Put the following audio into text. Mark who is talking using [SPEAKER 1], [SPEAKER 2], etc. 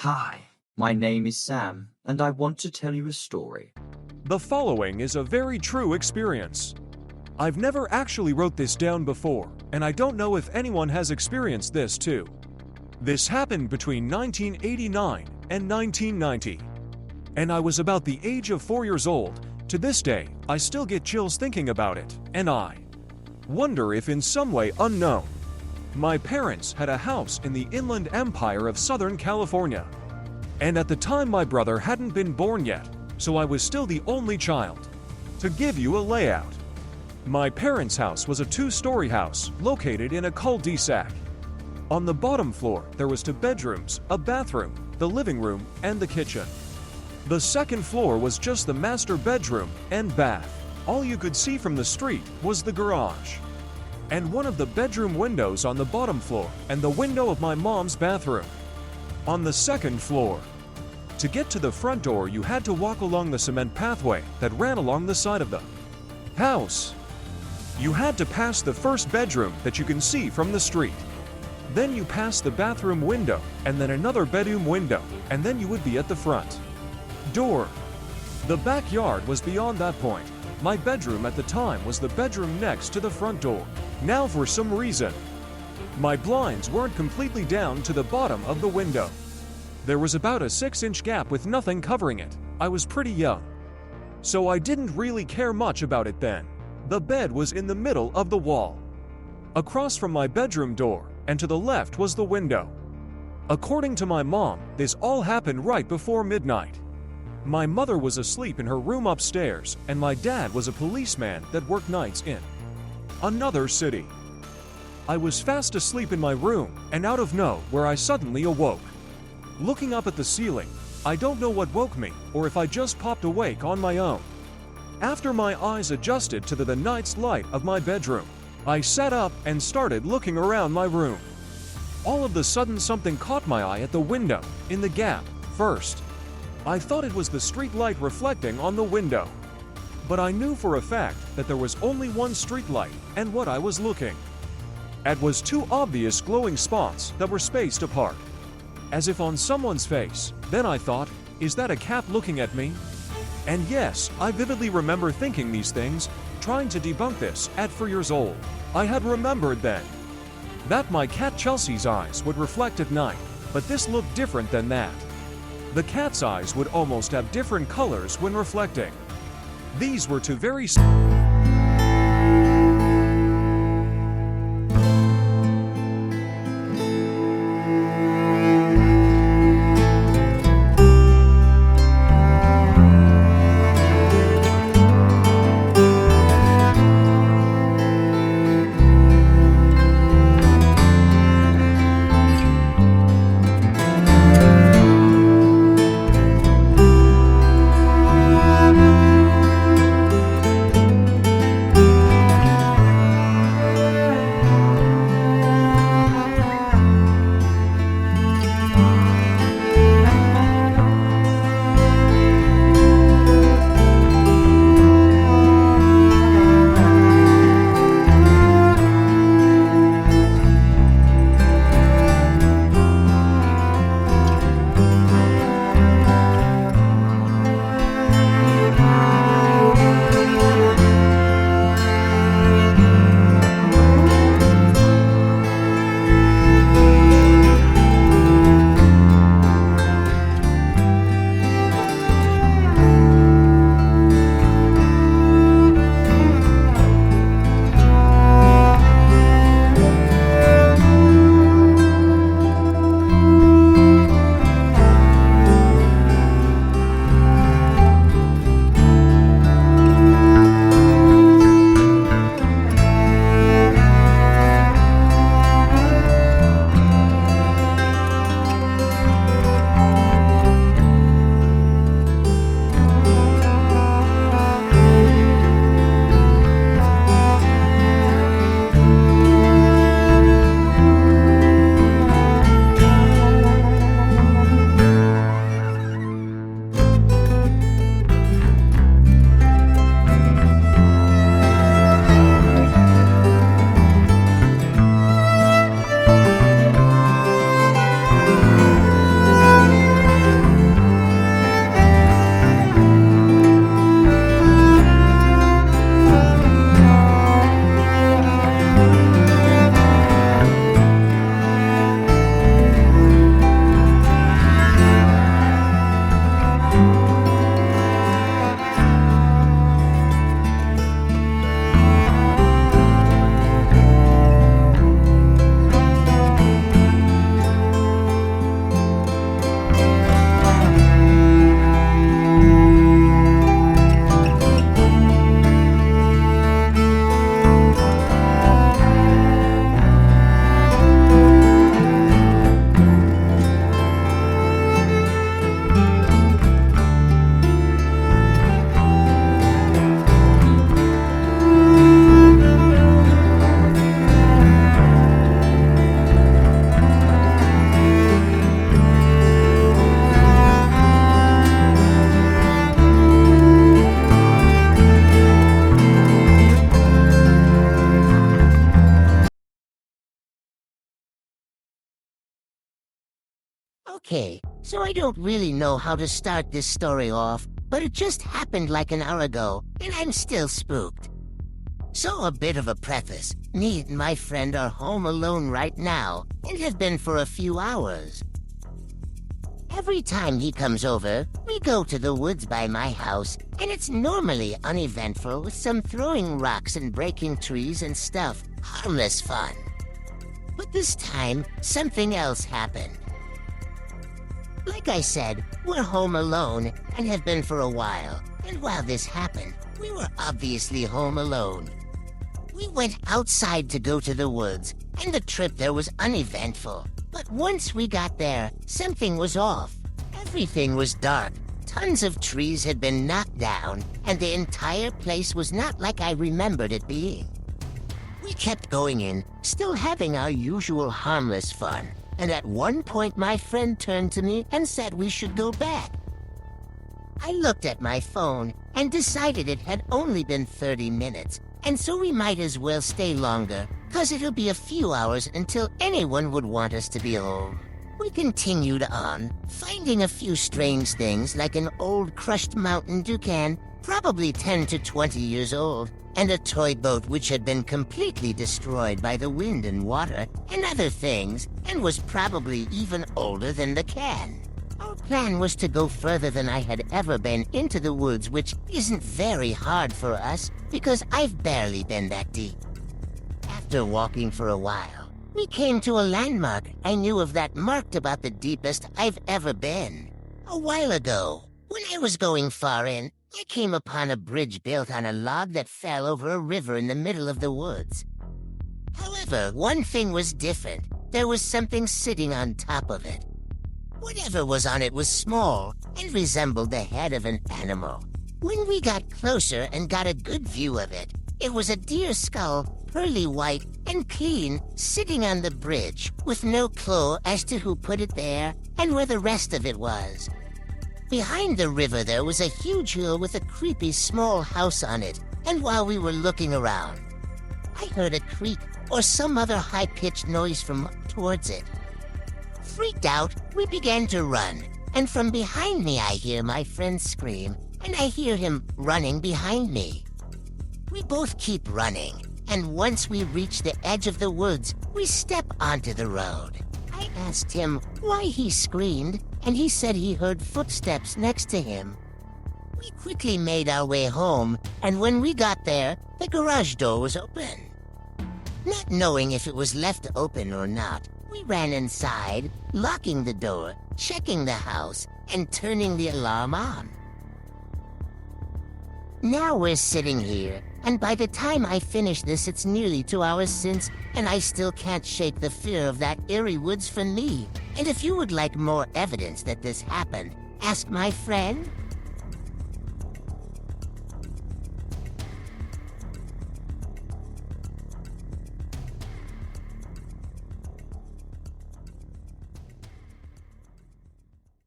[SPEAKER 1] Hi, my name is Sam, and I want to tell you a story.
[SPEAKER 2] The following is a very true experience. I've never actually wrote this down before, and I don't know if anyone has experienced this too. This happened between 1989 and 1990. And I was about the age of 4 years old. To this day, I still get chills thinking about it, and I wonder if in some way unknown, my parents had a house in the Inland Empire of Southern California. And at the time my brother hadn't been born yet, so I was still the only child. To give you a layout, my parents' house was a 2-story house located in a cul-de-sac. On the bottom floor, there was 2 bedrooms, a bathroom, the living room, and the kitchen. The second floor was just the master bedroom and bath. All you could see from the street was the garage, and one of the bedroom windows on the bottom floor, and the window of my mom's bathroom on the second floor. To get to the front door, you had to walk along the cement pathway that ran along the side of the house. You had to pass the first bedroom that you can see from the street. Then you pass the bathroom window, and then another bedroom window, and then you would be at the front door. The backyard was beyond that point. My bedroom at the time was the bedroom next to the front door. Now, for some reason, my blinds weren't completely down to the bottom of the window. There was about a 6-inch gap with nothing covering it. I was pretty young, so I didn't really care much about it then. The bed was in the middle of the wall, across from my bedroom door, and to the left was the window. According to my mom, this all happened right before midnight. My mother was asleep in her room upstairs, and my dad was a policeman that worked nights in another city. I was fast asleep in my room, and out of nowhere I suddenly awoke. Looking up at the ceiling, I don't know what woke me, or if I just popped awake on my own. After my eyes adjusted to the night's light of my bedroom, I sat up and started looking around my room. All of a sudden something caught my eye at the window, in the gap. First, I thought it was the street light reflecting on the window. But I knew for a fact that there was only one street light, and what I was looking at was 2 obvious glowing spots that were spaced apart, as if on someone's face. Then I thought, is that a cat looking at me? And yes, I vividly remember thinking these things, trying to debunk this at 4 years old. I had remembered then that my cat Chelsea's eyes would reflect at night, but this looked different than that. The cat's eyes would almost have different colors when reflecting. These were 2 very
[SPEAKER 3] Okay, so I don't really know how to start this story off, but it just happened like an hour ago, and I'm still spooked. So a bit of a preface. Me and my friend are home alone right now, and have been for a few hours. Every time he comes over, we go to the woods by my house, and it's normally uneventful with some throwing rocks and breaking trees and stuff. Harmless fun. But this time, something else happened. Like I said, we're home alone and have been for a while, and while this happened, we were obviously home alone. We went outside to go to the woods, and the trip there was uneventful. But once we got there, something was off. Everything was dark. Tons of trees had been knocked down, and the entire place was not like I remembered it being. We kept going in, still having our usual harmless fun, and at one point my friend turned to me and said we should go back. I looked at my phone and decided it had only been 30 minutes, and so we might as well stay longer, 'cause it'll be a few hours until anyone would want us to be home. We continued on, finding a few strange things like an old crushed Mountain Dew, probably 10 to 20 years old, and a toy boat which had been completely destroyed by the wind and water, and other things, and was probably even older than the can. Our plan was to go further than I had ever been into the woods, which isn't very hard for us, because I've barely been that deep. After walking for a while, we came to a landmark I knew of that marked about the deepest I've ever been. A while ago, when I was going far in, I came upon a bridge built on a log that fell over a river in the middle of the woods. However, one thing was different. There was something sitting on top of it. Whatever was on it was small and resembled the head of an animal. When we got closer and got a good view of it, it was a deer skull, pearly white and clean, sitting on the bridge, with no clue as to who put it there and where the rest of it was. Behind the river there was a huge hill with a creepy small house on it, and while we were looking around, I heard a creak or some other high-pitched noise from towards it. Freaked out, we began to run, and from behind me I hear my friend scream, and I hear him running behind me. We both keep running, and once we reach the edge of the woods, we step onto the road. I asked him why he screamed, and he said he heard footsteps next to him. We quickly made our way home, and when we got there, the garage door was open. Not knowing if it was left open or not, we ran inside, locking the door, checking the house, and turning the alarm on. Now we're sitting here, and by the time I finish this it's nearly 2 hours since, and I still can't shake the fear of that eerie woods from me. And if you would like more evidence that this happened, ask my friend.